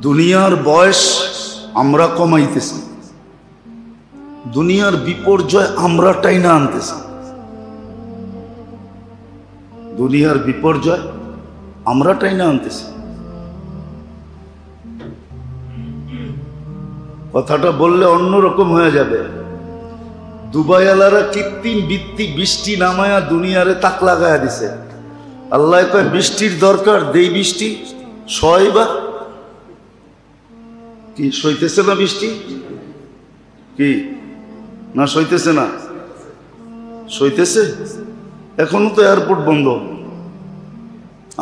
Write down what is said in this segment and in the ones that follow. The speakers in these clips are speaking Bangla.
দুনিয়ার বয়স আমরা কমাইতেছি, দুনিয়ার বিপর্যয় আমরা টাইনা আনতেছি। দুনিয়ার বিপর্যয় আমরা টাইনা আনতেছি। কথাটা বললে অন্যরকম হয়ে যাবে। দুবাইওয়ালারা কৃত্রিম বৃষ্টি নামায়া দুনিয়ারে তাক লাগায়া দিছে। আল্লাহ কয় বৃষ্টির দরকার, দেই বৃষ্টি। সয়বা কি সইতেছে না বৃষ্টি? কি না সইতেছে না? সইতেছে। এখনো তো এয়ারপোর্ট বন্ধ।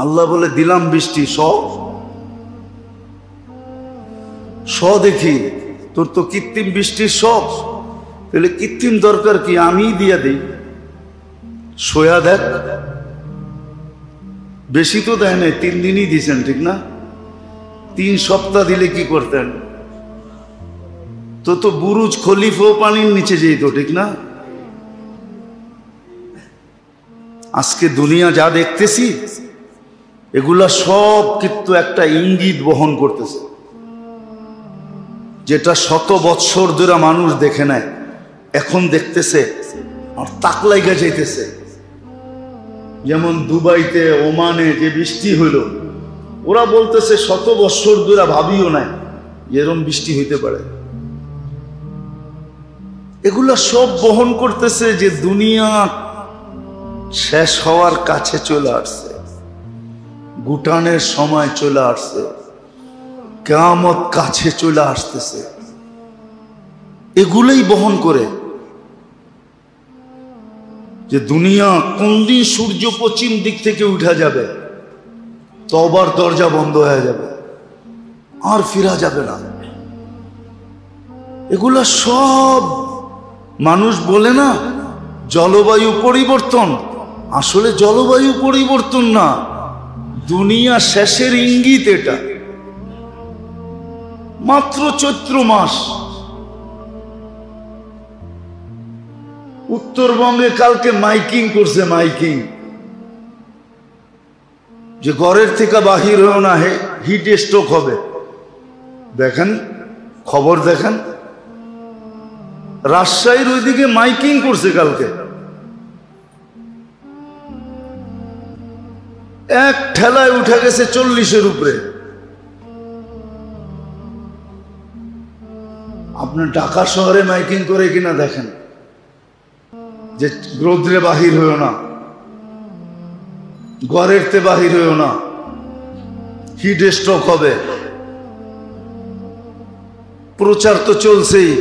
আল্লাহ বলে দিলাম বৃষ্টি, দেখি তোর তো কৃত্রিম বৃষ্টির সব, তাহলে কৃত্রিম দরকার কি? আমি দিয়া দিই, সোয়া দেখ। বেশি তো দেয় নাই, 3 দিনই দিয়েছেন, ঠিক না? 3 সপ্তাহ দিলে কি করতেন? তো বুরুজ খলিফাও পানির নিচে যেত, ঠিক না? আজকে দুনিয়া যা দেখতেছি এগুলা সব কিন্তু একটা ইঙ্গিত বহন করতেছে, যেটা শত বৎসর ধরে মানুষ দেখে নাই, এখন দেখতেছে আর তাক লাইগা যাইতেছে। যেমন দুবাইতে, ওমানে যে বৃষ্টি হইল, ওরা বলতেছে শত বৎসর ধরে ভাবিও নাই এরকম বৃষ্টি হইতে পারে। এগুলা সব বহন করতেছে যে দুনিয়া শেষ হওয়ার কাছে চলে আসছে, গুটানের সময় চলে আসছে, কিয়ামত কাছে চলে আসতেছে। এগুলোই বহন করে যে দুনিয়া কোন দিন সূর্য পশ্চিম দিক থেকে উঠা যাবে, তওবার দরজা বন্ধ হয়ে যাবে, আর ফিরা যাবে না। এগুলা সব মানুষ বলে না জলবায়ু পরিবর্তন, আসলে জলবায়ু পরিবর্তন না, দুনিয়া শেষের ইঙ্গিত। এটা মাত্র চৈত্র মাস। উত্তরবঙ্গে কালকে মাইকিং করছে, মাইকিং যে ঘরের থেকে বাহির হয়েও না, হিট স্ট্রোক হবে। দেখেন খবর, দেখেন রাজশাহীর ওইদিকে মাইকিং করছে কালকে, এক ঠেলায় উঠে গেছে 40-এর উপরে। আপনার ঢাকা শহরে মাইকিং করে কিনা দেখেন যে রোদ্রে বাহির হইও না, ঘরের তে বাহির হইও না, হিট স্ট্রোক হবে। প্রচার তো চলছেই,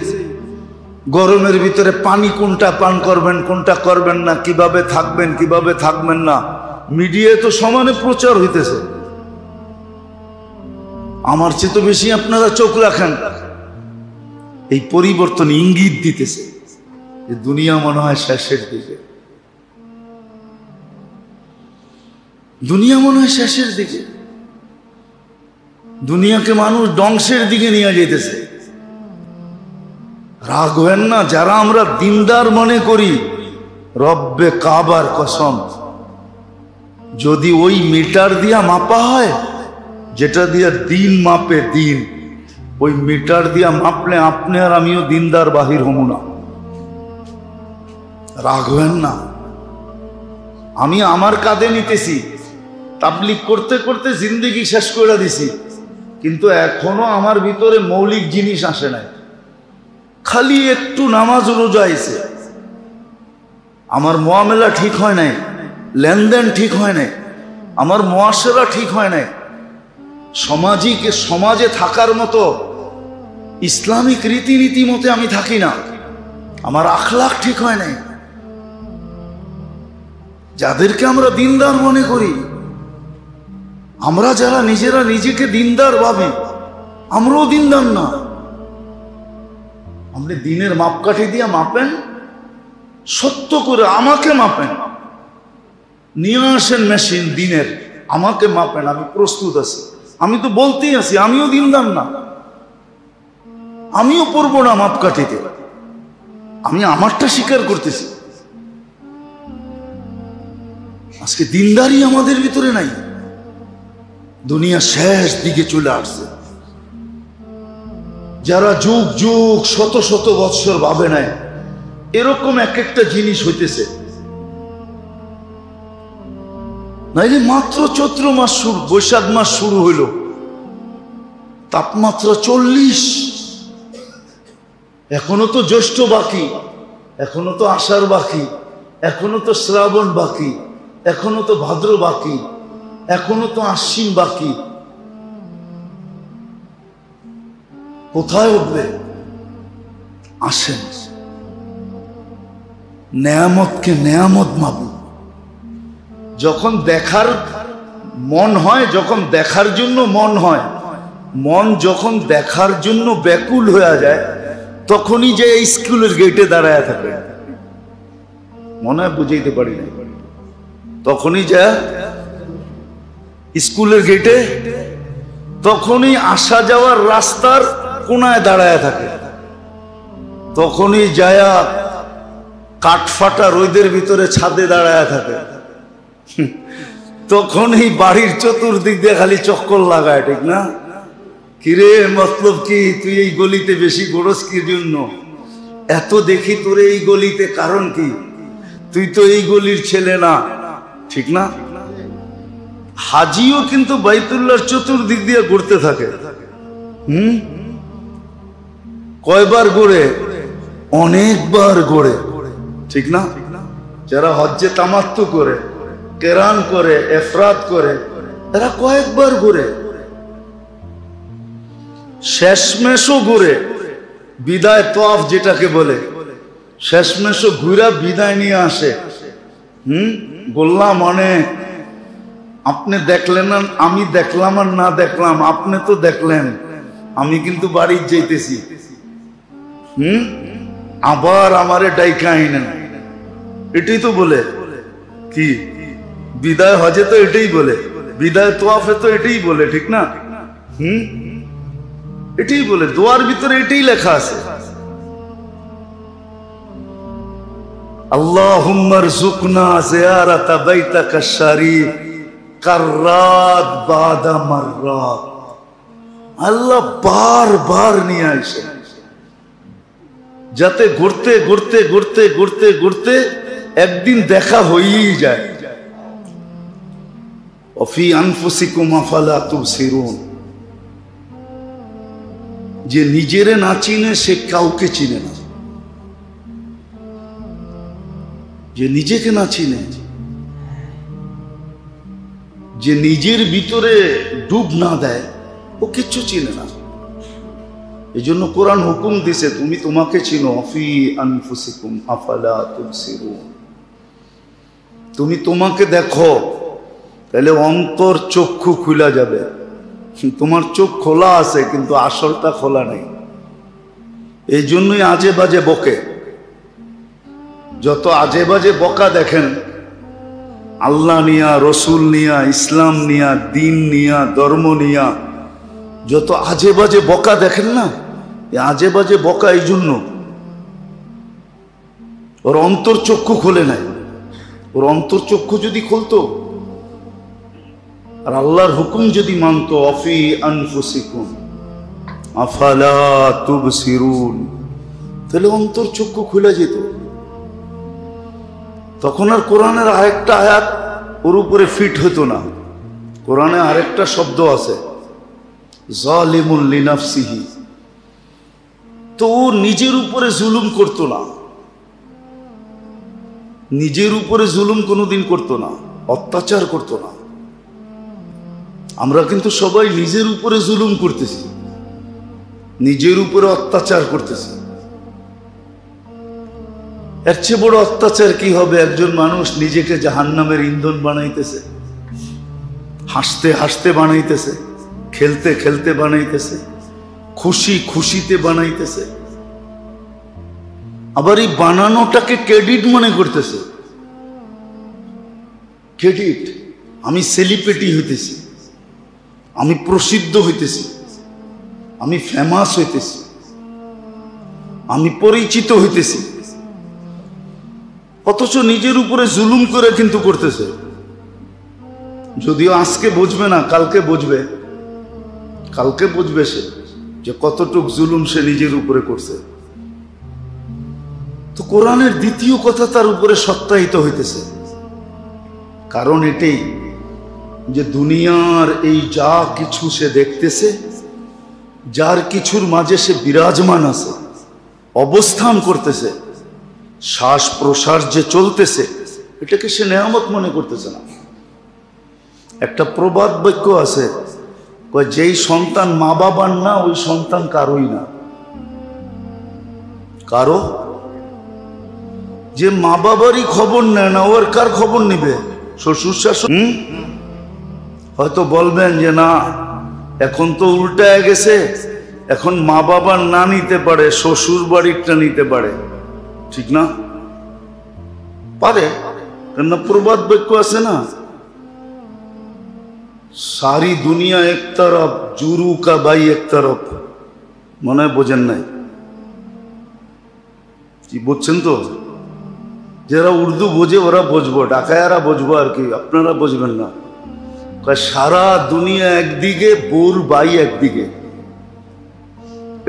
গরমের ভিতরে পানি কোনটা পান করবেন, কোনটা করবেন না, কিভাবে থাকবেন, কিভাবে থাকবেন না, মিডিয়ায় তো সমানে প্রচার হইতেছে। আমার চেয়ে তো বেশি আপনারা চোখ রাখেন। এই পরিবর্তন ইঙ্গিত দিতেছে যে দুনিয়া মনে হয় শেষের দিকে, দুনিয়া মনে হয় শেষের দিকে। দুনিয়াকে মানুষ ধ্বংসের দিকে নিয়ে যেতেছে। রাগ হবেন না যারা আমরা দিনদার মনে করি, রব্বে কাবার কসম, যদি ওই মিটার দিয়া মাপা হয় যেটা দিয়া দিন মাপে দিন, ওই মিটার দিয়া মাপলে আপনি আর আমিও দিনদার বাহির হব না। রাগ হবেন না। আমি আমার কাঁধে নিতেছি, তাবলীগ করতে করতে জিন্দেগি শেষ করে দিছি, কিন্তু এখনো আমার ভিতরে মৌলিক জিনিস আসে নাই। খালি একটু নামাজ রোজা আইছে, আমার মুআমেলা ঠিক হয় নাই, লেনদেন ঠিক হয় নাই, আমার মুআশারা ঠিক হয় নাই, সমাজে থাকার মতো ইসলামিক রীতিনীতি মতে আমি থাকি না, আমার আখলাক ঠিক হয় নাই। যাদেরকে আমরা দিনদার মনে করি, আমরা যারা নিজেরা নিজেকে দিনদার ভাবি, আমরাও দিনদার না। আপনি দিনের মাপকাঠি দিয়ে মাপেন, সত্য করে আমাকে মাপেন, নিয়ে আসেন মেশিন দিনের, আমাকে মাপেন, আমি প্রস্তুত আছি। আমি তো বলতেই আছি আমিও দিনদার না, আমিও পড়বো না মাপকাঠিতে, আমি আমারটা স্বীকার করতেছি। আজকে দিনদারি আমাদের ভিতরে নাই। দুনিয়া শেষ দিকে চলে আসছে। যারা যুগ যুগ শত শত বৎসর ভাবে নাই এরকম এক একটা জিনিস হইতেছে, নাইলে মাত্র চৈত্র মাস শুরু, বৈশাখ মাস শুরু হইল, তাপমাত্রা 40, এখনো তো জ্যৈষ্ঠ বাকি, এখনো তো আষাঢ় বাকি, এখনো তো শ্রাবণ বাকি, এখনো তো ভাদ্র বাকি, এখনো তো আশ্বিন বাকি। কোথায় উঠবে? আসেন, নেয়ামতকে নেয়ামত ভাবুন। যখন দেখার মন হয়, যখন দেখার জন্য মন হয়, মন যখন দেখার জন্য ব্যাকুল হয়ে যায়, তখনই যে স্কুলের গেটে দাঁড়ায় থাকে। মনে হয় বুঝাইতে পারি না। তখনই যা স্কুলের গেটে, তখনই আসা যাওয়ার রাস্তার কোনায় দাঁড়ায় থাকে, তখনই যায়া কাঠফাটা রোদের ভিতরে ছাদে দাঁড়ায় থাকে, তখনই বাড়ির চতুর্দিক দিয়ে খালি চক্কর লাগায়, ঠিক না? কিরে মতলব কি, তুই এই গলিতে বেশি গড়স কি জন্য? এত দেখি তোরে এই গলিতে, কারণ কি? তুই তো এই গলির ছেলে না, ঠিক না? হাজিও কিন্তু বাইতুল্লাহর চতুর্দিক দিয়ে ঘুরতে থাকে। কয়বার ঘুরে? অনেকবার ঘুরে, ঠিক না? যারা হজ্জে তামাত্তু করে, কেরান করে, এফরাত করে, এরা কয়েকবার ঘুরে। শেষমেশও ঘুরে, বিদায় তওয়াফ যেটাকে বলে, শেষমেশও ঘুরা বিদায় নিয়ে আসে। বললাম অনেক, আপনি দেখলেন না, আমি দেখলাম আর না দেখলাম, আপনি তো দেখলেন, আমি কিন্তু বাড়ি যাইতেছি। আবার আমারে ডাইকা আইনেন, এটাই তো বলে। কি বিদায় হজে তো এটাই বলে, বিদায় তোয়াফে তো এটাই বলে, ঠিক না? এটাই বলে, দোয়ার ভিতরে এটাই লেখা আছে। আল্লাহুম্মা রযুকনা জিয়ারাতা বাইতাকা শরীফ কাররাত বাদা মাররাত। আল্লাহ বারবার নিয়ে আসে, যাতে ঘুরতে ঘুরতে ঘুরতে ঘুরতে ঘুরতে একদিন দেখা হয়েই যায়। ওয়াফি আনফুসিকুম আফালা তুবসিরুন। যে নিজেরে না চিনে সে কাউকে চিনে না, যে নিজেকে না চিনে, যে নিজের ভিতরে ডুব না দেয়, ও কিচ্ছু চিনে না। এই জন্য কোরআন হুকুম দিছে, তুমি তোমাকে চিনো। ফি আনফুসিকুম আফালা তুবসিরুন। তুমি তোমাকে দেখো, তাহলে অন্তর চক্ষু খুলে যাবে। তোমার চোখ খোলা আছে কিন্তু আসলটা খোলা নেই। এই জন্যই আজে বাজে বকে। যত আজে বাজে বকা দেখেন, আল্লাহ নিয়া, রসুল নিয়া, ইসলাম নিয়া, দিন নিয়া, ধর্ম নিয়া, যত আজে বাজে বকা দেখেন না, আজে বাজে বকা এই জন্য ওর অন্তর চক্ষু খোলে নাই। ওর অন্তর চক্ষু যদি খুলতো আর আল্লাহর হুকুম যদি মানতো, অফি আনফুসিকুম আফালা তুবসিরুন, তাহলে অন্তর চক্ষু খুলে যেত। তখন আর কোরআনের আরেকটা আয়াত ওর উপরে ফিট হতো না। কোরআনে আরেকটা শব্দ আছে, জালিমুন লিনাফসিহি। তো ও নিজের উপরে জুলুম করতো না, নিজের উপরে জুলুম কোনোদিন করতো না, অত্যাচার করতো না। আমরা কিন্তু সবাই নিজের উপরে জুলুম করতেছি, নিজের উপরে অত্যাচার করতেছি। এর চেয়ে বড় অত্যাচার কি হবে? একজন মানুষ নিজেকে জাহান্নামের ইন্ধন বানাইতেছে, হাসতে হাসতে বানাইতেছে, খেলতে খেলতে বানাইতেছে, খুশি খুশিতে বানাইতেছে। আবার এই বানানোটাকে ক্রেডিট মনে করতেছে। ক্রেডিট, আমি সেলিব্রিটি হইতেছি, আমি প্রসিদ্ধ হইতেছি, আমি ফেমাস হইতেছি, আমি পরিচিত হইতেছি। অথচ নিজের উপরে জুলুম করে কিন্তু করতেছে। যদিও আজকে বুঝবে না, কালকে বুঝবে। কালকে বুঝবে সে যে কতটুক জুলুম সে নিজের উপরে করছে। তো কোরআনের দ্বিতীয় কথা তার উপরে সত্যায়িত হইতেছে। কারণ এটাই যে দুনিয়ার এই যা কিছু সে দেখতেছে, যার কিছুর মাঝে সে বিরাজমান আছে, অবস্থান করতেছে, শ্বাস প্রশ্বাস যে চলতেছে, এটাকে সে নেয়ামত মনে করতেছে না। একটা প্রবাদ বাক্য আছে, যেই সন্তান মা বাবার না ওই সন্তান কারোই না। কারো যে মা বাবারই খবর নেয় না, ওর কার খবর নিবে? শ্বশুর শাশুড়ি। হয়তো বলবেন যে না, এখন তো উল্টায় গেছে, এখন মা বাবার না নিতে পারে, শ্বশুর বাড়িরটা নিতে পারে। ঠিক না? পারে, কেননা প্রবাদ বাক্য আছে না, সারি দুনিয়া এক তরফ, জুরু কা বাই এক তরফ। মনে হয় বোঝেন নাই? কি বুঝছেন? তো যারা উর্দু বোঝে ওরা বুঝবো, ঢাকায়ারা বুঝবো আর কি, আপনারা বুঝবেন না। সারা দুনিয়া একদিকে, বোর বাই একদিকে।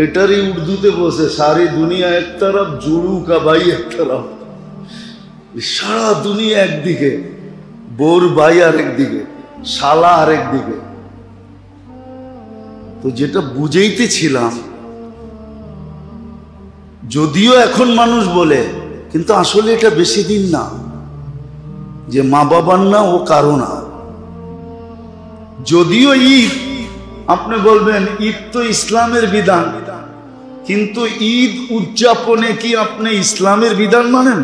এটারই উর্দুতে বসে, সারি দুনিয়া এক তরফ, জুরু কা বাই এক তরফ। সারা দুনিয়া একদিকে, বোর বাই আর একদিকে, শালা আর একদিকে। তো যেটা বুঝাইতেছিলাম, যদিও এখন মানুষ বলে, কিন্তু আসলে এটা বেশি দিন না যে মা বাবার না ও কারো না। যদিও ঈদ, আপনি বলবেন ঈদ তো ইসলামের বিধান, কিন্তু ঈদ উদযাপনে কি আপনি ইসলামের বিধান মানেন?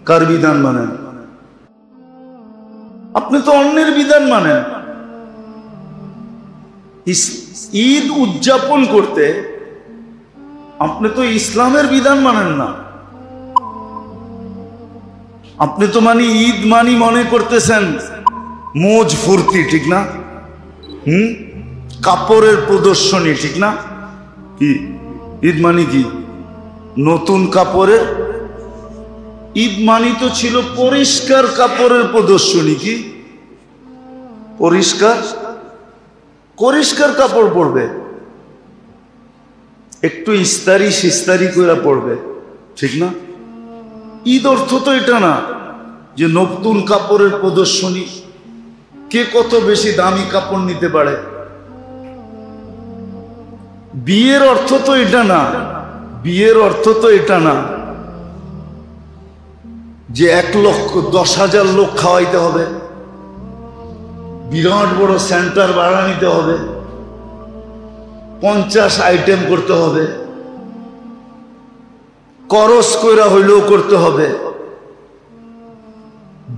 কার বিধান মানেন? আপনি তো অন্যের বিধান মানেন। ঈদ উদযাপন করতে আপনি তো ইসলামের বিধান মানেন না। আপনি তো ঈদ মনে করতেছেন মোজ ফুর্তি, ঠিক না? কাপড়ের প্রদর্শনী, ঠিক না? কি ঈদ কি? নতুন কাপড়ের ঈদ তো ছিল পরিষ্কার কাপড়ের প্রদর্শনী। কি পরিষ্কার কাপড় পরবে, একটু ইস্তারি সিস্তারি করে পড়বে, ঠিক না? ঈদ অর্থ তো এটা না যে নতুন কাপড়ের প্রদর্শনী, কে কত বেশি দামি কাপড় নিতে পারে। বিয়ের অর্থ তো এটা না, বিয়ের অর্থ তো এটা না যে 1,10,000 লোক খাওয়াইতে হবে, বিরাট বড় সেন্টার ভাড়া নিতে হবে, 50 আইটেম করতে হবে, করস কইরা হইলেও করতে হবে।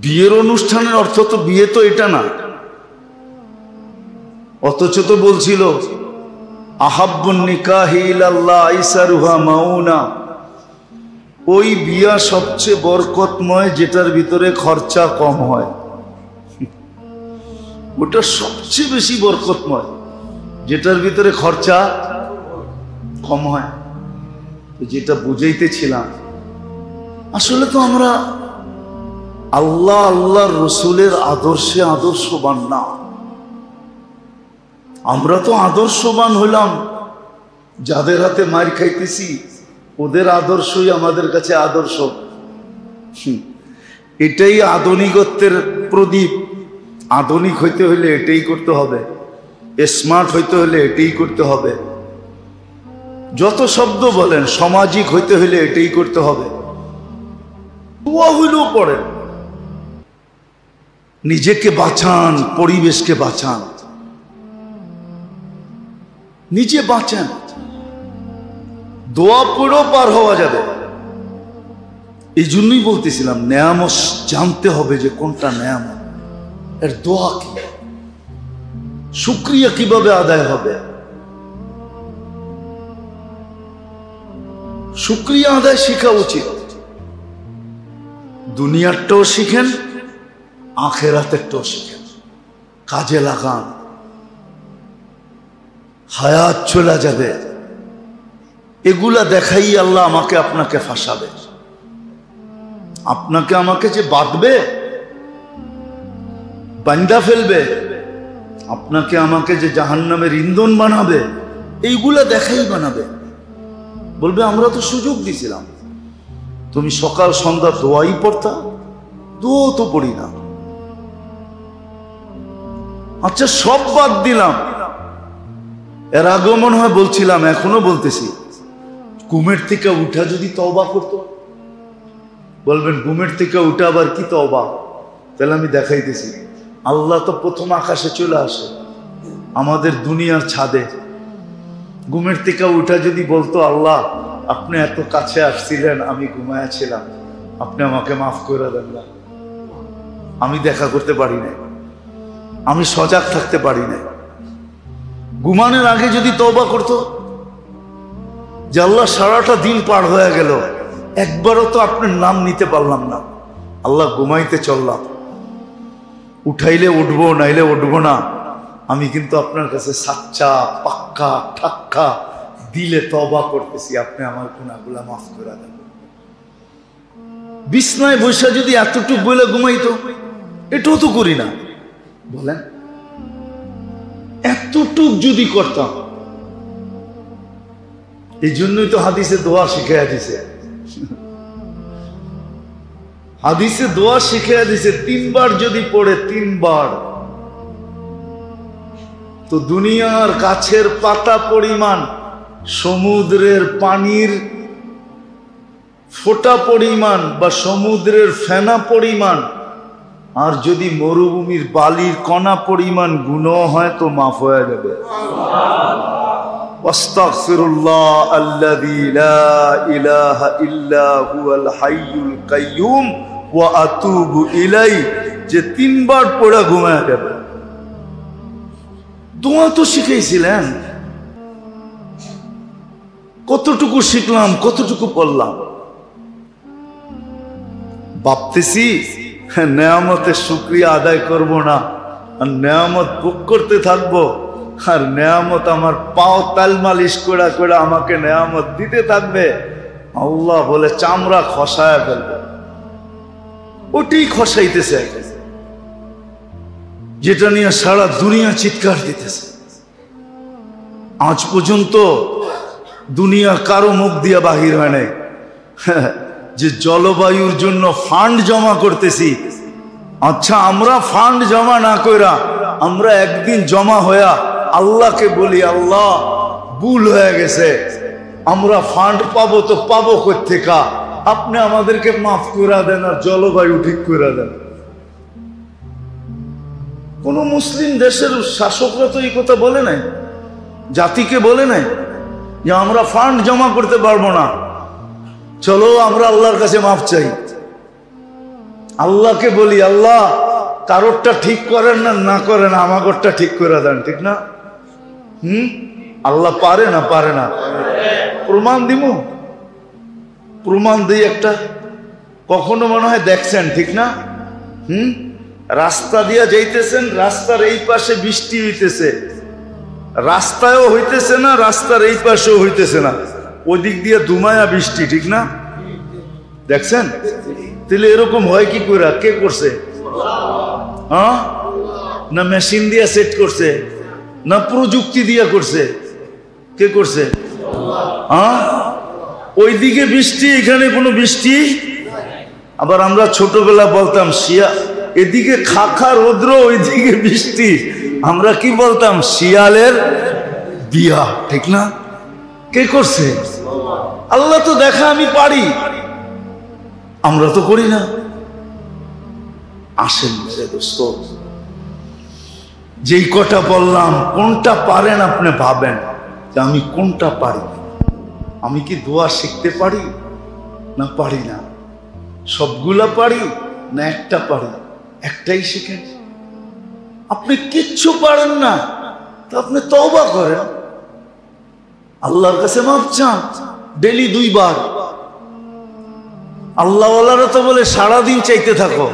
বিয়ের অনুষ্ঠানের অর্থ তো বিয়ে তো এটা না। অথচ তো বলছিল আহাব্বুন নিকাহি ইলাল্লাহ আইসারুহা মাউনা, ওই বিয়া সবচেয়ে বরকতময় যেটার ভিতরে খরচা কম হয়। ওটা সবচেয়ে বেশি বরকতময় যেটার ভিতরে খরচা কম হয়। যেটা বুঝাইতেছিলাম, আসলে তো আমরা আল্লাহর রসুলের আদর্শে আদর্শবান না। আমরা তো আদর্শবান হইলাম যাদের হাতে মার খাইতেছি, ওদের আদর্শই আমাদের কাছে আদর্শ। এটাই আধুনিকত্বের প্রদীপ। আধুনিক হইতে হইলে এটাই করতে হবে, স্মার্ট হইতে হলে এটাই করতে হবে, যত শব্দ বলেন, সামাজিক হইতে হইলে এটাই করতে হবে। দোয়া হইলেও পড়েন, নিজেকে বাঁচান, পরিবেশকে বাঁচান, নিজে বাঁচান। দোয়া পড়েও পার হওয়া যাবে। এই জন্যই বলতেছিলাম নেয়ামত জানতে হবে যে কোনটা নেয়ামত, এর দোয়া কি, শুকরিয়া কিভাবে আদায় হবে। শুকরিয়া আদায় শেখা উচিত। দুনিয়ারটাও শিখেন, আখেরাতেরটাও শিখেন, কাজে লাগান। হায়াত চলে যাবে, এগুলা দেখাই আল্লাহ আমাকে আপনাকে ফাঁসাবে। আপনাকে আমাকে যে বাঁধবে, বান্দা ফেলবে, আপনাকে আমাকে যে জাহান্নামের ইন্ধন বানাবে, এইগুলা দেখাই বানাবে। বলবে আমরা তো সুযোগ দিছিলাম, তুমি সকাল সন্ধ্যা দোয়াই পড়তা, দোয়া তো পড়ি না। আচ্ছা সব বাদ দিলাম, এর আগেও মনে হয় বলছিলাম, এখনো বলতেছি, ঘুমের থেকে উঠা যদি তওবা করতো। বলবেন ঘুমের থেকে উঠা আবার কি তওবা? তাহলে আমি দেখাইতেছি। আল্লাহ তো প্রথম আকাশে চলে আসে, আমাদের দুনিয়ার ছাদে। ঘুমের থেকে উঠা যদি বলতো, আল্লাহ আপনি এত কাছে আসছিলেন, আমি ঘুমায়াছিলাম, আপনি আমাকে মাফ করে দেন না, আমি দেখা করতে পারি নাই, আমি সজাগ থাকতে পারি নাই। ঘুমানোর আগে যদি তওবা করতো যে আল্লাহ সারাটা দিন পার হয়ে গেল, একবারও তো আপনার নাম নিতে পারলাম না, আল্লাহ ঘুমাইতে চললাম, উঠাইলে উঠবো নাইলে উঠবো না, আমি কিন্তু আপনার কাছে সাচ্চা পাক্কা ঠাক্কা দিলে তওবা করতেছি, আপনি আমার গুনাহগুলা মাফ করে দেন। বিছনায় বসে যদি এতটুক বলে ঘুমাইতো, এটাও তো করি না, বলেন এতটুক যদি করতাম। এই জন্যই তো হাদিসে দোয়া শিখাইয়া দিছে, হাদিসে দোয়া শিখাইয়া দিছে 3 বার যদি পড়ে, 3 বার, তো দুনিয়ার গাছের পাতা পরিমাণ, সমুদ্রের পানির ফোঁটা পরিমাণ বা সমুদ্রের ফেনা পরিমাণ, আর যদি মরুভূমির বালির কণা পরিমাণ গুনাহ হয় তো মাফ হয়ে যাবে। আস্তাগফিরুল্লাহ আল্লাযী লা ইলাহা ইল্লা হুয়াল হাইয়ুল কাইয়্যুম ওয়া আতুবু ইলাইহি, যে 3 বার পড়া ঘুমায় যাবে। দোয়া তো শিখাইছিলেন, কতটুকু শিখলাম, কতটুকু পড়লাম। ভাবতেছি নেয়ামতের শুকরিয়া আদায় করব না, আর নেয়ামত ভোগ করতে থাকবো, আর নেয়ামত আমার পাও তাল মালিশ করে করে আমাকে নেয়ামত দিতে থাকবে। আল্লাহ বলে চামড়া খসায় ফেলবে। ওটাই খসাইতেছে, যেটা নিয়ে সারা দুনিয়া চিৎকার দিতেছে। আজ পর্যন্ত দুনিয়া কারো মুখ দিয়া বাহির হয় নাই যে জলবায়ুর জন্য ফান্ড জমা করতেছি। আচ্ছা আমরা ফান্ড জমা না কইরা আমরা একদিন জমা হইয়া আল্লাহকে বলি, আল্লাহ ভুল হয়ে গেছে, আমরা ফান্ড পাবো তো পাবো কোত্থেকা, আপনি আমাদেরকে মাফ করে দেন আর জলবায়ু ঠিক করে দেন। কোন মুসলিম দেশের শাসকরা তো এই কথা বলে নাই, জাতিকে বলে নাই যে আমরা ফান্ড জমা করতে পারবো না, চলো আমরা আল্লাহর কাছে মাফ চাই। আল্লাহকে বলি, আল্লাহ কারোরটা ঠিক করেন না, না করেন, আমাগরটা ঠিক করে দেন, ঠিক না? আল্লাহ পারে না? পারে না? প্রমাণ দিব, প্রমাণ দিই একটা। কখনো মনে হয় দেখছেন, ঠিক না? রাস্তা দিয়া যাইতেছেন, রাস্তার এই পাশে বৃষ্টি হইতেছে, রাস্তায়ও হইতেছে না, রাস্তার এই পাশেও হইতেছে না, ওদিক দিয়ে ধুমায়া বৃষ্টি, ঠিক না? দেখছেন? তাহলে এরকম হয় কি করে? কে করছে? হ্যাঁ, না মেশিন দিয়া সেট করছে, না প্রযুক্তি দিয়া করছে? কে করছে? হ্যাঁ, ওইদিকে বৃষ্টি, এখানে কোনো বৃষ্টি। আবার আমরা ছোটবেলা বলতাম শিয়া, এদিকে খাখা রৌদ্র, ওইদিকে বৃষ্টি, আমরা কি বলতাম? শিয়ালের বিয়া, ঠিক না? কে করছে? আল্লাহ তো দেখা আমি পারি, আমরা তো করি না। আসেন মেরে দোস্ত, যেই কটা বললাম, কোনটা পারেন আপনি ভাবেন যে আমি কোনটা পারি। আমি কি দোয়া শিখতে পারি না পারি না? সবগুলা পারি না একটা পারি? একটাই শিখেন। আপনি কিচ্ছু পারেন না তো আপনি তওবা করেন, আল্লাহর কাছে মাফ চান, ডেলি 2 বার। আল্লাহওয়ালারা তো বলে সারাদিন চাইতে থাকো,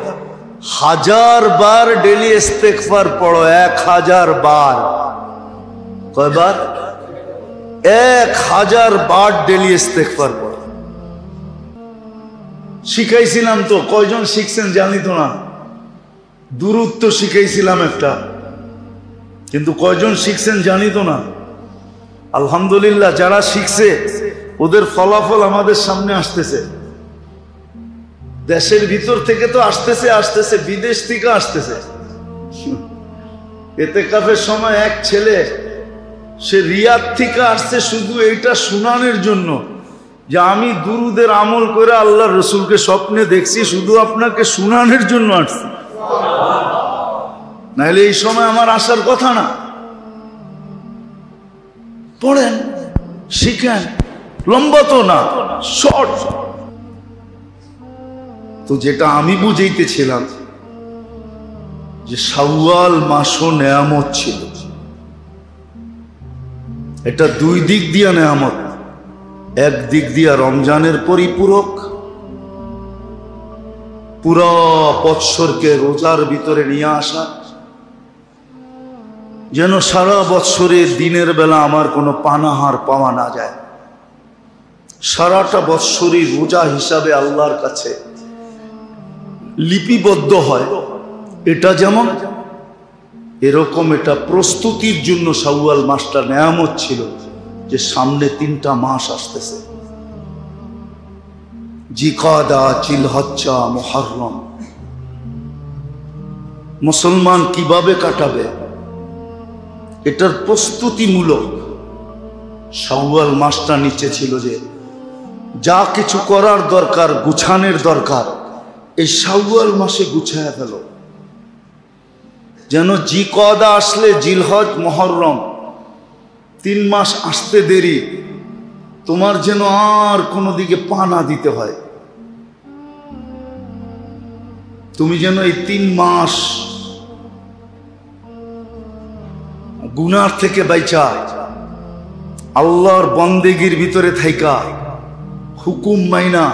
1000 বার ডেলি ইস্তেগফার পড়ো, 1000 বার। কয়বার? 1000 বার ডেলি ইস্তেগফার পড়ো। শিখাইছিলাম তো, কয়জন শিখছেন জানি তো না। দুরূদ তো শিখাইছিলাম একটা, কিন্তু কয়জন শিখছেন জানি তো না। আলহামদুলিল্লাহ যারা শিখছে ওদের ফলাফল আমাদের সামনে আসতেছে। দেশের ভিতর থেকে তো আসতেছে, বিদেশ থেকে আসতেছে। ইতিকাফের সময় এক ছেলে সে রিয়াদ থেকে আসছে শুধু এইটা শুনানোর জন্য যে আমি দুরুদের আমল করে আল্লাহর রসুলকে স্বপ্নে দেখছি, শুধু আপনাকে শুনানোর জন্য আসছি, নাহলে এই সময় আমার আসার কথা না। পড়েন, শিখেন, লম্বা তো না, শর্ট। তো যেটা আমি বুঝাইতেছিলাম যে শাওয়াল মাসও নেয়ামত ছিল, এটা দুই দিক দিয়া নেয়ামত। এক দিক দিয়া রমজানের পরিপূরক, পুরো বৎসরকে রোজার ভিতরে নিয়ে আসা, যেন সারা বৎসরের দিনের বেলা আমার কোনো পানাহার পাওয়া না যায়, সারাটা বৎসরই রোজা হিসাবে আল্লাহর কাছে লিপিবদ্ধ হয়। এটা যেমন এরকম এটা প্রস্তুতির জন্য শাওয়াল মাসটা নেয়ামত ছিল, যে সামনে 3টা মাস আসতেছে, জিকাদা, জিলহজ্জা, মুহররম। মুসলমান কিভাবে কাটাবে এটার প্রস্তুতিমূলক শাওয়াল মাসটা নিচে ছিল, যে যা কিছু করার দরকার, গুছানোর দরকার, এই শাওয়াল মাসে গুছায়া ফেল, যেন জিকাদা আসলে জিলহজ, মুহররম 3 মাস আসতে দেরি, তোমার যেন আর কোনো দিকে পা না দিতে হয়। তুমি যেন এই 3 মাস গুনার থেকে বাইচা আল্লাহর বন্দেগীর ভিতরে থাইকা হুকুম মাইনা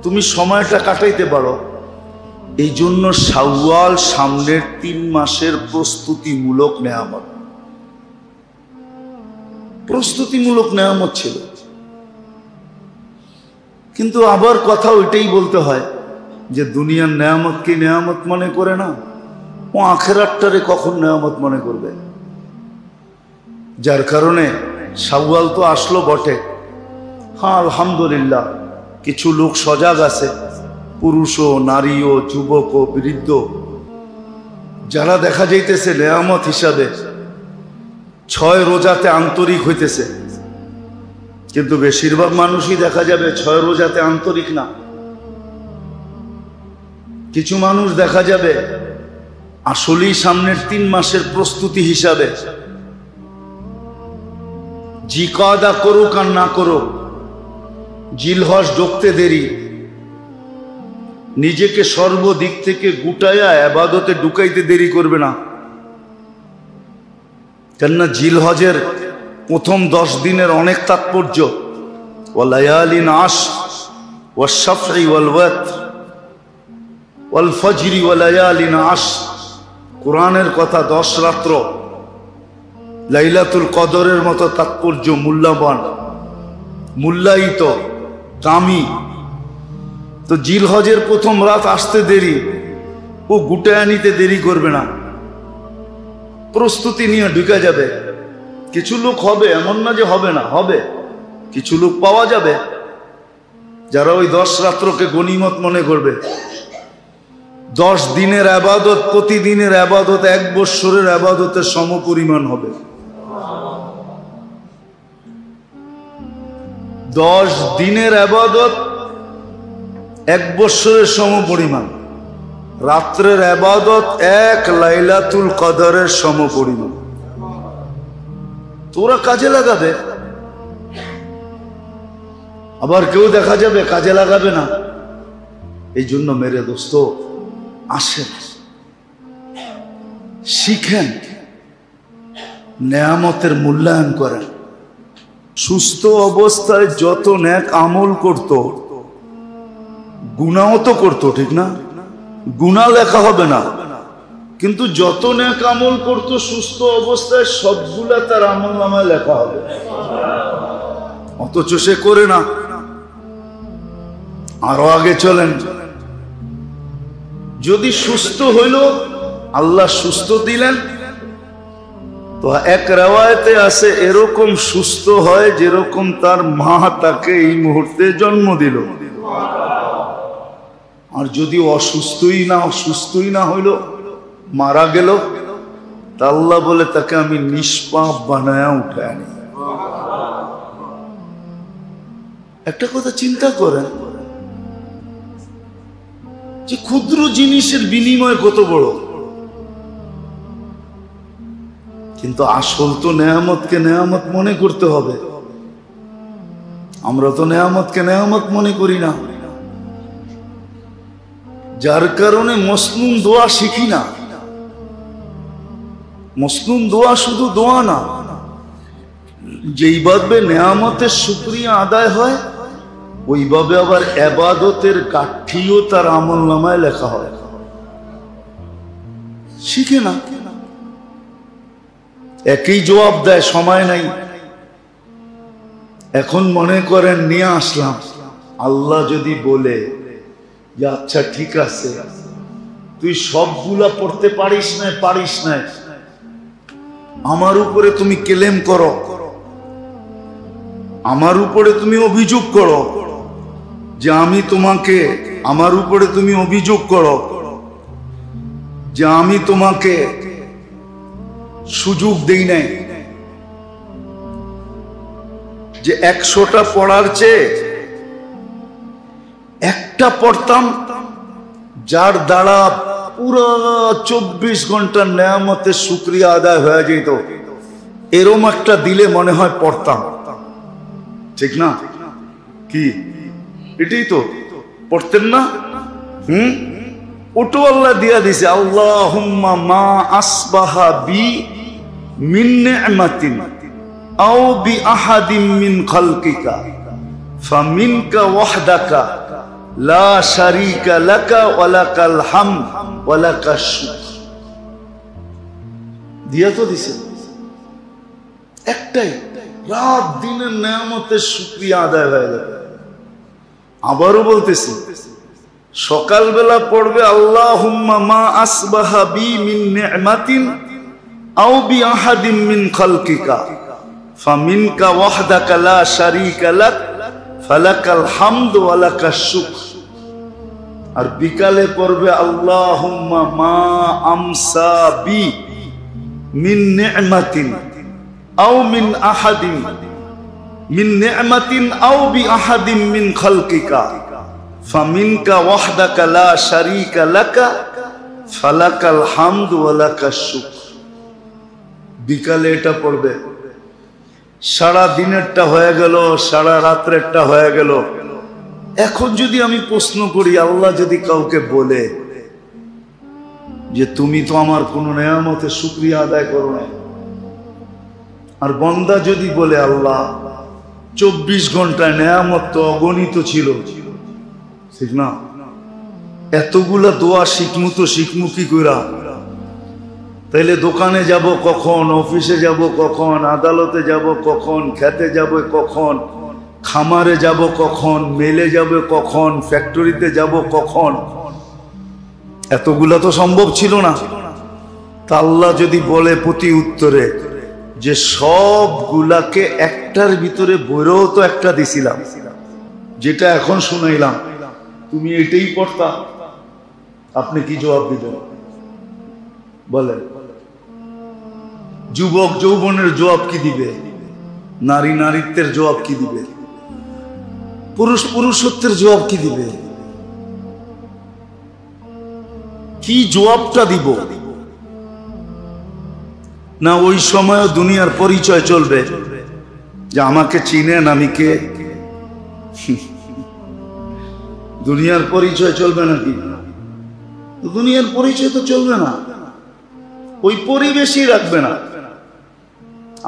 তুমি সময়টা কাটাইতে পারো। এই জন্য শাওয়াল সামনের 3 মাসের প্রস্তুতিমূলক নেয়ামত, প্রস্তুতিমূলক নেয়ামত ছিল। কিন্তু আবার কথা ওইটাই বলতে হয় যে দুনিয়ার নেয়ামতকে নেয়ামত মনে করে না, ও আখেরাতটারে কখন নেয়ামত মনে করবে? যার কারণে শাওয়াল তো আসলো বটে, হ্যাঁ আলহামদুলিল্লাহ কিছু লোক সজাগ আছে, পুরুষও, নারীও, যুবকও, বৃদ্ধ, যারা দেখা যাইতেছে নেয়ামত হিসাবে 6 রোজাতে আন্তরিক হইতেছে। কিন্তু বেশিরভাগ মানুষই দেখা যাবে 6 রোজাতে আন্তরিক না। কিছু মানুষ দেখা যাবে আসলেই সামনের 3 মাসের প্রস্তুতি হিসাবে জিকাদা করুক আর না করুক, জিলহজ ঢুকতে দেরি, নিজেকে সর্বদিক থেকে গুটায়া ইবাদতে ঢুকাইতে দেরি করবে না। কেননা জিলহজের প্রথম 10 দিনের অনেক তাৎপর্য। ওয়ালায়ালিন আশর ওয়াশ-শাফঈ ওয়াল-ওয়াতর ওয়াল-ফজরি ওয়ালায়ালিন আশর, কোরআনের কথা 10 রাত্র, লাইলাতুল কদরের মতো তাৎপর্য, মূল্যবান, মূল্যায়িত, দামি। তো জিলহজের প্রথম রাত আসতে দেরি, ও গুটায়া নিতে দেরি করবে না, প্রস্তুতি নিয়ে ঢুকে যাবে। কিছু লোক হবে, এমন না যে হবে না, হবে, কিছু লোক পাওয়া যাবে যারা ওই 10 রাত্রকে গনিমত মনে করবে। 10 দিনের আবাদত, প্রতিদিনের আবাদত 1 বৎসরের আবাদতের সমপরিমাণ হবে। 10 দিনের আবাদত 1 বৎসরের সমপরিমাণ, রাত্রের আবাদত 1 লাইলাতুল কদরের সমপরিমাণ। তোরা কাজে লাগাবে, আবার কেউ দেখা যাবে কাজে লাগাবে না। এই জন্য মেরে দোস্ত, আসেন, শিখেন, নেয়ামতের মূল্যায়ন করেন। সুস্থ অবস্থায় যত নেক আমল করত, গুনাহও তো করতো, ঠিক না? গুনাহ লেখা হবে না, কিন্তু যত নেক আমল করতো সুস্থ অবস্থায় সবগুলা তার আমল নামায় লেখা হবে। অথচ সে করে না। আরো আগে চলেন, যদি সুস্থ হইল আল্লাহ সুস্থ দিলেন, তো এক রিওয়ায়াতে আছে এরকম সুস্থ হয় যেরকম তার মা তাকে এই মুহূর্তে জন্ম দিল। আর যদি অসুস্থই না হইল, মারা গেল, তা আল্লাহ বলে তাকে আমি নিষ্পাপ বানায়া উঠায় আনি। একটা কথা চিন্তা করেন যে ক্ষুদ্র জিনিসের বিনিময় কত বড়, কিন্তু আসল তো নেয়ামতকে নেয়ামত মনে করতে হবে। আমরা তো নেয়ামতকে নেয়ামত মনে করি না, যার কারণে মসনুন দোয়া শিখি না। মসনুন দোয়া শুধু দোয়া না, যেইভাবে নেয়ামতের শুকরিয়া আদায় হয় ওইভাবে আবার ইবাদতের কাঠিও তার আমলনামায় লেখা হয়। শিখে না, একই জবাব দেয়, সময় নাই। এখন মনে করেন নিয়ে আসলাম, আল্লাহ যদি বলে যে আচ্ছা ঠিক আছে তুই সবগুলা পড়তে পারিস না, আমার উপরে তুমি ক্লেম করো, আমার উপরে তুমি অভিযোগ করো যে আমি তোমাকে, আমার উপরে তুমি অভিযোগ করো যে আমি তোমাকে সুযোগ দেই নাই, যে 100টা পড়ার চেয়ে একটা পড়তাম যার দ্বারা পুরো 24 ঘন্টা নেয়ামতের শুকরিয়া আদায় হয়ে যেত, এরম একটা দিলে মনে হয় পড়তাম। ঠিক না? কি এটাই তো পড়তেন না? ওটো আল্লাহ দিয়া দিছে, আল্লাহুম্মা মা আসবাহা বি মিন নি'মাতিন আও বি আহাদিন মিন খালকিকা ফামিনকা ওয়াহদাকা লা শারীকা লাকা ওয়া লাকাল হামদ ওয়া লাকাশ শুকর। দিয়া তো দিছে একটাই, রাত দিনের নেয়ামতের শুকরিয়া আদায় হয়ে যাবে। আবারও বলতেছি, সকালবেলা পড়বে আল্লাহুম্মা মা আসবাহা বি মিন নি'মাতিন আও বি আহাদিন মিন খালকিকা ফামিনকা ওয়াহদাকা লা শারীকা লাক ফালাকাল হামদ ওয়া লাকাশ শুকর। আর বিকালে পড়বে আল্লাহুম্মা মা আমসা বি মিন নি'মাতিন আও মিন আহাদিন মিন নি'মাতিন আও বি আহাদিন মিন খালকিকা ফামিনকা ওয়াহদাকা লা শারীকা লাকা ফালাকাল হামদ ওয়া লাকাশ শুকর। বিকালে এটা পড়বে, সারা দিনেরটা হয়ে গেল, সারা রাত্রেরটা হয়ে গেল। এখন যদি আমি প্রশ্ন করি, আল্লাহ যদি কাউকে বলে যে তুমি তো আমার কোন নেয়ামতের শুকরিয়া আদায় করো না, আর বন্দা যদি বলে আল্লাহ 24 ঘন্টায় নেয়ামত তো অগণিত ছিল, ঠিক না? এতগুলা দোয়া শিখমু কি কইরা? তাইলে দোকানে যাব কখন, অফিসে যাব কখন, আদালতে যাব কখন, খেতে যাব কখন, খামারে যাব কখন, মেলে যাব কখন, ফ্যাক্টরিতে যাব কখন? এতগুলা তো সম্ভব ছিল না। তা আল্লাহ যদি বলে প্রতি উত্তরে যে সবগুলাকে একটার ভিতরে বইরেও তো একটা দিছিলাম, যেটা এখন শুনাইলাম, তুমি এটাই পড়তা, আপনি কি জবাব দিবেন বলেন? যুবক যৌবনের জবাব কি দিবে? নারী নারীত্বের জবাব কি দিবে? পুরুষ পুরুষত্বের জবাব কি দিবে? কি জবাবটা দিব? না ওই সময় দুনিয়ার পরিচয় চলবে যে আমাকে চিনেন আমি কে? দুনিয়ার পরিচয় চলবে নাকি? দুনিয়ার পরিচয় তো চলবে না, ওই পরিবেশই রাখবে না।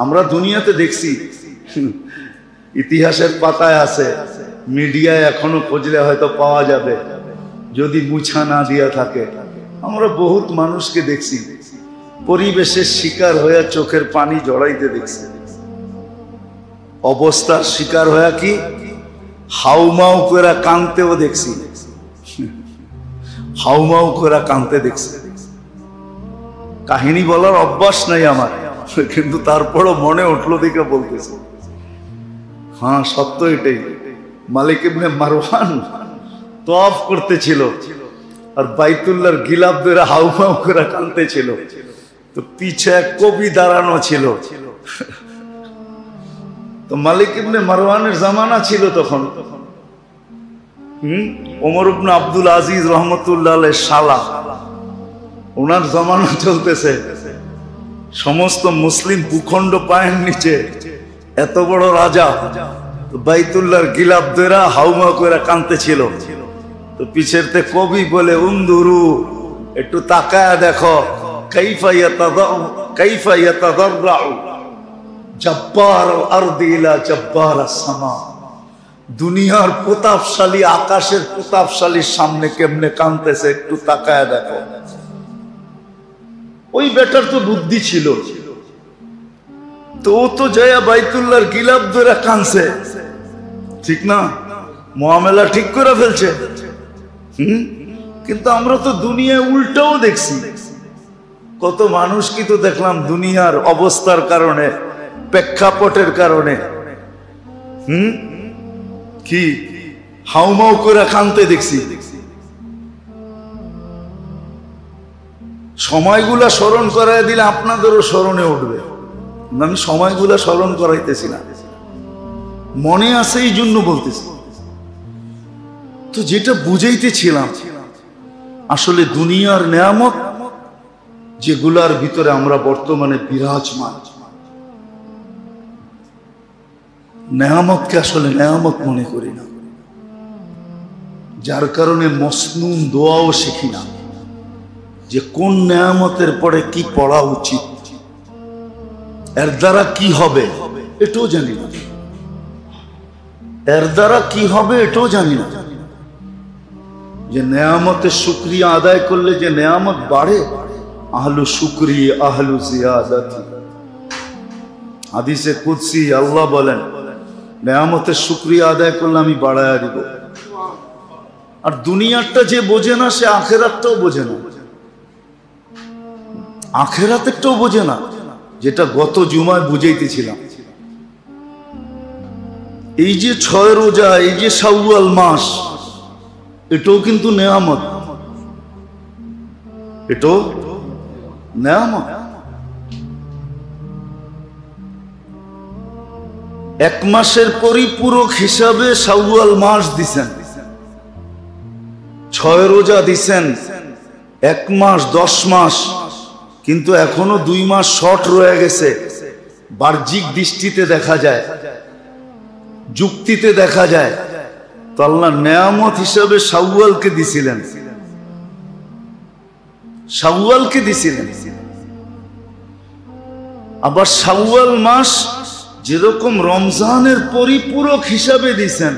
আমরা দুনিয়াতে দেখছি, ইতিহাসের পাতায় আছে, মিডিয়ায় এখনো খুঁজলে হয়তো পাওয়া যাবে যদি মুছা না দিয়া থাকে। আমরা বহুত মানুষকে দেখছি পরিবেশের শিকার হয়ে চোখের পানি জড়াইতে দেখছি, অবস্থার শিকার হয়ে কি হাউমাউ করে কাঁদতেও দেখছি। হাউমাউ করে কাঁদতে দেখছে। কাহিনী বলার অভ্যাস নাই আমার, কিন্তু তারপরও মনে উঠলো দিকে বলতেছে। হ্যাঁ সত্য এটাই। মালিক ইবনে মারওয়ান তওয়াফ করতেছিল আর বাইতুল্লাহর গিলাফ ধরে হাউমাউ করে কাঁদতেছিল। তো পিছে এক কবি দাঁড়ানো ছিল। তো মালিক ইবনে মারওয়ানের জামানা ছিল তখন। ওমর ইবনে আব্দুল আজিজ রহমতুল্লাহ আলাইহির শালা, ওনার জামানা চলতেছে। সমস্ত মুসলিম ভূখণ্ড পায়ের নিচে, এত বড় রাজা বাইতুল্লাহর গিলাফ ধরে হাউমাউ করে কাঁদতেছিল। তো পিছের তে কবি বলে, উনদুরু, একটু তাকায়া দেখো, কাইফা ইয়াতাদাররাউ জব্বার আরদি ইলা জব্বার আস-সামা। দুনিয়ার প্রতাপশালী, আকাশের প্রতাপশালীর সামনে কেমনে কাঁদতেছে, একটু তাকায়া দেখো। ওই বেটার তো বুদ্ধি ছিল, তো ও তো যায়া বাইতুল্লাহর গিলাফ ধরে কাঁদছে, ঠিক না? মুআমেলা ঠিক করে ফেলছে। কিন্তু আমরা তো দুনিয়ায় উল্টাও দেখছি। কত মানুষ কি তো দেখলাম দুনিয়ার অবস্থার কারণে, প্রেক্ষাপটের কারণে কি হাউমাউ করে কাঁদতে দেখছি। সময়গুলা স্মরণ করাই দিলে আপনাদেরও স্মরণে উঠবে। আমি সময়গুলা স্মরণ করাইতেছি না, মনে আছে এই জন্য বলতেছি। তো যেটা বুঝাইতেছিলাম, আসলে দুনিয়ার নেয়ামত যেগুলার ভিতরে আমরা বর্তমানে বিরাজমান, নেয়ামতকে আসলে নেয়ামত মনে করি না, যার কারণে মসনুন দোয়াও শিখি না, যে কোন নেয়ামতের পরে কি পড়া উচিত, এর দ্বারা কি হবে এটাও জানি না, এর দ্বারা কি হবে এটাও জানি না। যে নেয়ামতের শুকরিয়া আদায় করলে যে নেয়ামত বাড়ে, আহলু শুকরি আহলু জিয়াদাতি। হাদিসে কুদসি আল্লাহ বলেন, নেয়ামতের শুকরিয়া আদায় করলে আমি বাড়ায়া দিব। আর দুনিয়ারটা যে বোঝে না, সে আখেরাতটাও বোঝে না, আখেরাতেরটাও বোঝে না, যেটা গত জুমায় বুঝাইতেছিলাম। এই যে 6 রোজা, এই যে শাওয়াল মাস, এটাও কিন্তু নেয়ামত, এটাও নেয়ামত। এক মাসের পরিপূরক হিসাবে শাওয়াল মাস দিছেন, 6 রোজা দিছেন, 1 মাস 10 মাস, কিন্তু এখনো 2 মাস শর্ট রয়ে গেছে। বাহ্যিক দৃষ্টিতে দেখা যায়, যুক্তিতে দেখা যায়। তো আল্লাহ নেয়ামত হিসাবে শাওয়ালকে দিছিলেন, শাওয়ালকে দিছিলেন। আবার শাওয়াল মাস যেরকম রমজানের পরিপূরক হিসাবে দিছেন,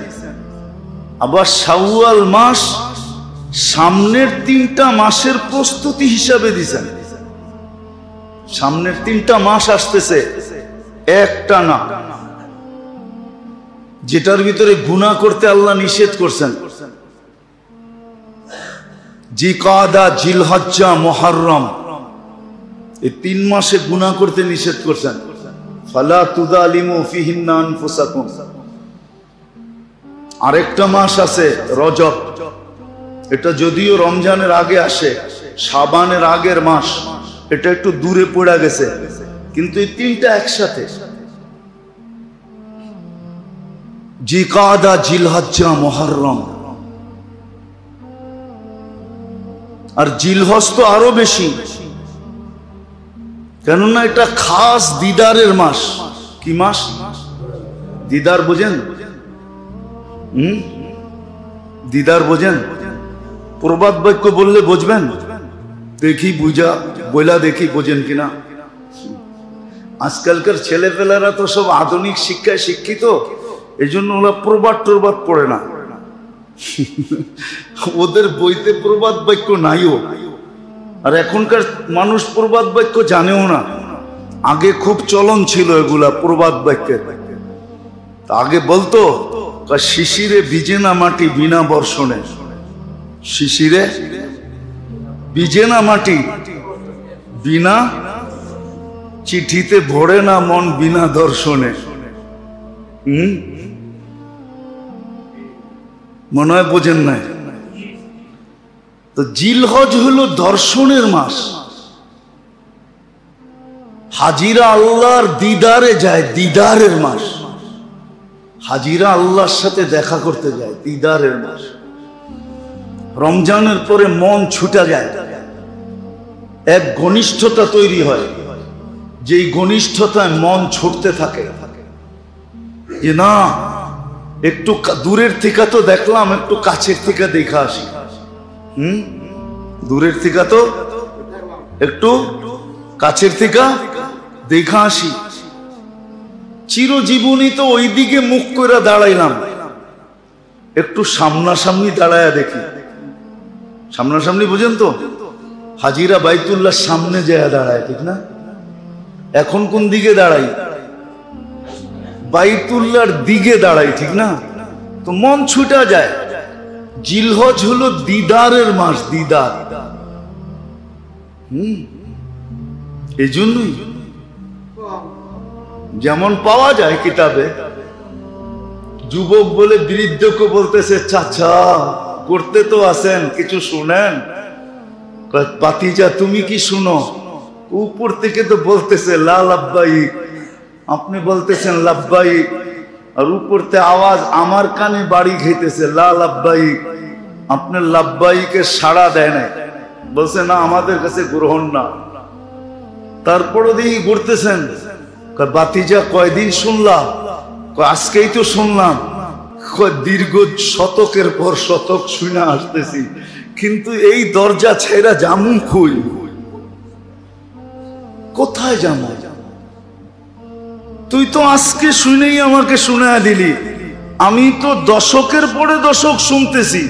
আবার শাওয়াল মাস সামনের 3টা মাসের প্রস্তুতি হিসাবে দিছেন। সামনের 3টা মাস আসতেছে একটা না, যেটার ভিতরে গুনাহ করতে আল্লাহ নিষেধ করছেন। জিকাদা, জিলহজ্জা, মুহররম, এই 3 মাসে গুনাহ করতে নিষেধ করছেন। ফালা তুযালিমু ফিহিন্না আনফুসাকুম। আরেকটা মাস আছে রজব, এটা যদিও রমজানের আগে আসে, শাবানের আগের মাস, এটা একটু দূরে পড়ে গেছে, কিন্তু এই 3টা একসাথে, জিকাদা, জিলহজ্জা, মুহররম। আর জিলহজ তো আরো বেশি, কেননা এটা খাস দিদারের মাস। কি মাস? দিদার বোঝেন? দিদার বোঝেন? প্রবাদ বাক্য বললে বুঝবেন? দেখি বইলা দেখি বোঝেন কিনা। আজকালকার ছেলেপেলারা তো সব আধুনিক শিক্ষায় শিক্ষিত, এই জন্য ওরা প্রবাদ টরবাদ পড়ে না, ওদের বইতে প্রবাদ বাক্য নাইও। আর এখনকার মানুষ প্রবাদ বাক্য জানেও না। আগে খুব চলন ছিল এগুলা প্রবাদ বাক্যের। আগে বলতো, শিশিরে ভিজে না মাটি বিনা বর্ষণে, শিশিরে ভিজে না মাটি, বিনা চিঠিতে ভরে না মন বিনা দর্শনে। মনে হয় বোঝেন নাই? তো জিলহজ হলো দর্শনের মাস। হাজিরা আল্লাহর দিদারে যায়, দিদারের মাস। হাজিরা আল্লাহর সাথে দেখা করতে যায়, দিদারের মাস। রমজানের পরে মন ছুটা যায়, এক ঘনিষ্ঠতা তৈরি হয়, যেই ঘনিষ্ঠতায় মন ছুটতে থাকে যে না একটু দূরের থেকে তো দেখলাম, একটু কাছের থেকে দেখা আসি। দূরের থেকে তো একটু কাছের থেকে দেখা আসি। চিরজীবনী তো ওই দিকে মুখ করে দাঁড়াইলাম, একটু সামনাসামনি দাঁড়ায়া দেখি। সামনাসামনি বুঝেন তো? হাজিরা বাইতুল্লাহর সামনে যায় দাঁড়ায়, ঠিক না? এখন কোন দিকে দাঁড়াই? বাইতুল্লাহর দিকে দাঁড়াই, ঠিক না? তো মন ছুটা যায়। জিলহজ হলো দিদারের মাস, দিদার। এই জন্যই যেমন পাওয়া যায় কিতাবে, যুবক বলে বৃদ্ধকে বলতেছে চাচা করতে তো আছেন, কিছু শুনেন। বাতিজা তুমি কি শুনো? উপর থেকে তো বলতেছে লা লাব্বাইক, আপনি বলতেছেন লাব্বাইক, আর উপরতে আওয়াজ আমার কানে বাড়ি খেতেছে লা লাব্বাইক। আপনার লাব্বাইকে সাড়া দেয় না, বলছে না আমাদের কাছে গ্রহণ না। তারপরও দেখি ঘুরতেছেন, বাতিজা কয়দিন শুনলাম? আজকেই তো শুনলাম। দীর্ঘ শতকের পর শতক শুনে আসতেছি, কিন্তু এই দরজা ছেড়া জামু খুই, কোথায় জামু? তুই তো আজকে শুনেই আমাকে শুনায়া দিলি, আমি তো দশকের পরে দশক শুনতেছি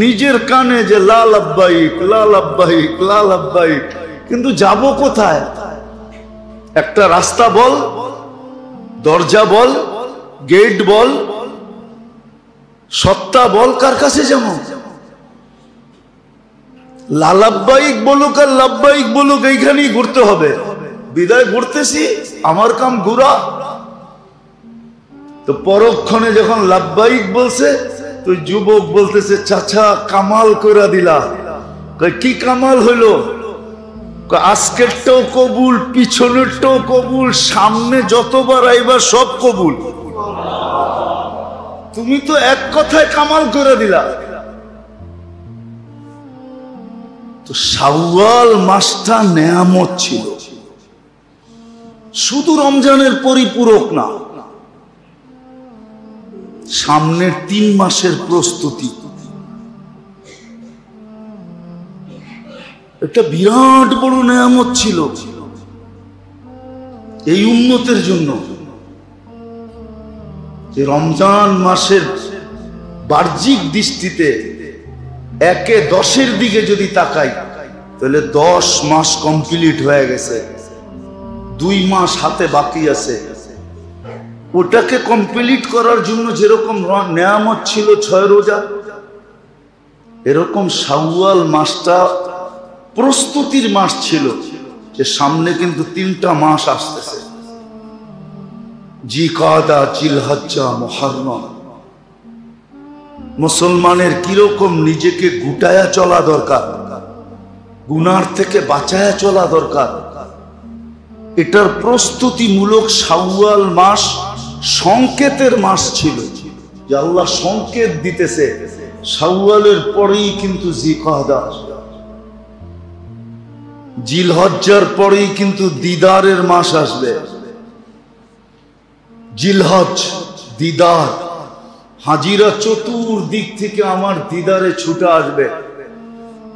নিজের কানে যে লা লাব্বাইক লা লাব্বাইক লা লাব্বাইক, কিন্তু যাব কোথায়? একটা রাস্তা বল, দরজা বল, গেট বল, সত্তা বল, কার কাছে যাবো? লা লাব্বাইক বলুক আর লাব্বাইক বলুক, এইখানেই ঘুরতে হবে। বিদায় ঘুরতেছি, আমার কাম ঘুরা। তো পরক্ষণে যখন লাব্বাইক বলছে, তো যুবক বলতেছে চাচা কামাল কইরা দিলা। কি কামাল হইলো? আজকেরটাও কবুল, পিছনেরটাও কবুল, সামনে যতবার আইবা সব কবুল। তুমি তো এক কথায় কামাল করে দিলা। তো শাওয়াল মাসটা নেয়ামত ছিল, শুধু রমজানের পরিপূরক না, সামনের 3 মাসের প্রস্তুতি। একটা বিরাট বড় নেয়ামত ছিল এই উম্মতের জন্য, যে রমজান মাসের বাহ্যিক দৃষ্টিতে 1-10 দিকে যদি তাকাই, তাহলে 10 মাস কমপ্লিট হয়ে গেছে, 2 মাস হাতে বাকি আছে। ওটাকে কমপ্লিট করার জন্য যেরকম নেয়ামত ছিল 6 রোজা, এরকম শাওয়াল মাসটা প্রস্তুতির মাস ছিল, যে সামনে কিন্তু 3টা মাস আসতেছে, জিকাদা, জিলহজ্জা, মুহররম। মুসলমানের কিরকম নিজেকে গুটায়া চলা দরকার, গুনার থেকে বাঁচায়া চলা দরকার, এটার প্রস্তুতিমূলক শাওয়াল মাস সংকেতের মাস ছিল, যে আল্লাহ সংকেত দিতেছে শাওয়ালের পরেই কিন্তু জিকাদা, জিলহজ্জার পরেই কিন্তু দিদারের মাস আসবে। জিলহজ, দিদার, হাজিরা চতুর্দিক থেকে আমার দিদারে ছুটে আসবে।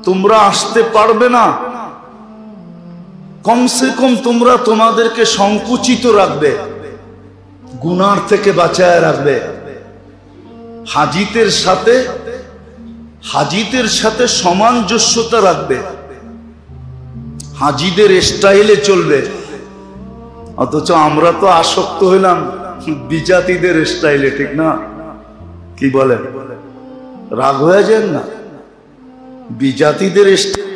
তোমরা আসতে পারবে না, কমসে কম তোমরা তোমাদেরকে সংকুচিত রাখবে, গুনার থেকে বাঁচায় রাখবে। হাজিদের সাথে সামঞ্জস্যতা রাখবে, হাজিদের স্টাইলে চলবে। অথচ আমরা তো আসক্ত হইলাম বিজাতিদের স্টাইলে, ঠিক না? কি বলেন? রাগ হয়ে যান না? বিজাতিদের স্টাইল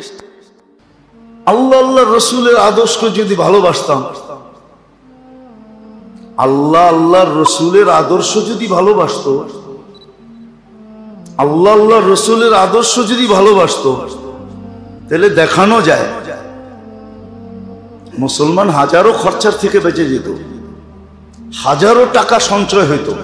আল্লাহ আল্লাহ রসুলের আদর্শকে যদি ভালোবাসতাম, আল্লাহ আল্লাহর রসুলের আদর্শ যদি ভালোবাসতো, আল্লাহ আল্লাহ রসুলের আদর্শ যদি ভালোবাসতো, তাহলে দেখানো যায় মুসলমান হাজারো খরচার থেকে বেঁচে যেত, হাজারো টাকা সঞ্চয় হইতো।